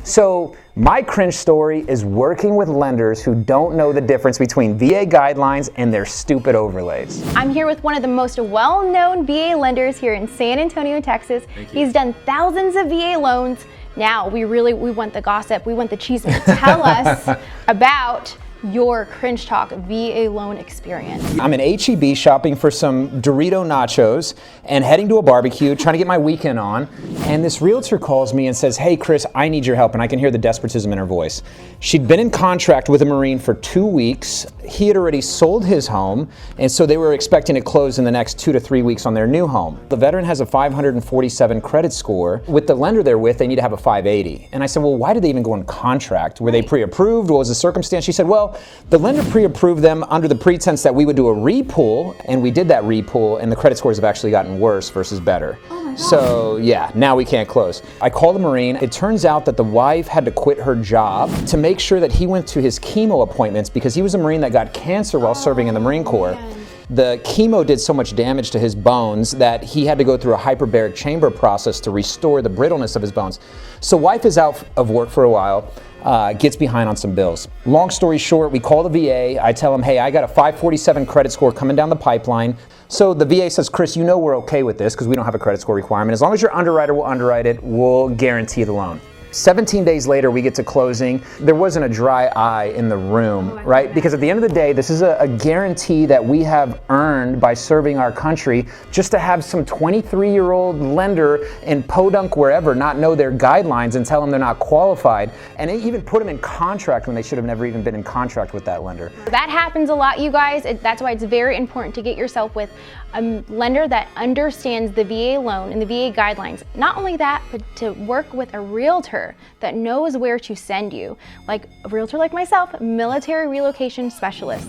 So my cringe story is working with lenders who don't know the difference between VA guidelines and their stupid overlays. I'm here with one of the most well-known VA lenders here in San Antonio, Texas. He's done thousands of VA loans. Now we want the gossip, we want the chisme. Tell us about your cringe talk VA loan experience. I'm in HEB shopping for some Dorito nachos and heading to a barbecue, trying to get my weekend on. And this realtor calls me and says, "Hey Chris, I need your help." And I can hear the despotism in her voice. She'd been in contract with a Marine for 2 weeks. He had already sold his home, and so they were expecting to close in the next 2 to 3 weeks on their new home. The veteran has a 547 credit score. With the lender they're with, they need to have a 580. And I said, well, why did they even go in contract? Were they pre-approved? What was the circumstance? She said, well, the lender pre-approved them under the pretense that we would do a repool, and we did that repool, and the credit scores have actually gotten worse versus better. So yeah, now we can't close. I called the Marine. It turns out that the wife had to quit her job to make sure that he went to his chemo appointments because he was a Marine that got cancer while serving in the Marine Corps. Man. The chemo did so much damage to his bones that he had to go through a hyperbaric chamber process to restore the brittleness of his bones. So wife is out of work for a while, gets behind on some bills. Long story short, we call the VA. I tell him, hey, I got a 547 credit score coming down the pipeline. So the VA says, Chris, you know we're okay with this because we don't have a credit score requirement. As long as your underwriter will underwrite it, we'll guarantee the loan. 17 days later, we get to closing. There wasn't a dry eye in the room, right? Because at the end of the day, this is a guarantee that we have earned by serving our country. Just to have some 23-year-old lender in Podunk, wherever, not know their guidelines and tell them they're not qualified, and even put them in contract when they should have never even been in contract with that lender. That happens a lot, you guys. That's why it's very important to get yourself with a lender that understands the VA loan and the VA guidelines. Not only that, but to work with a realtor that knows where to send you, like a realtor like myself, military relocation specialist.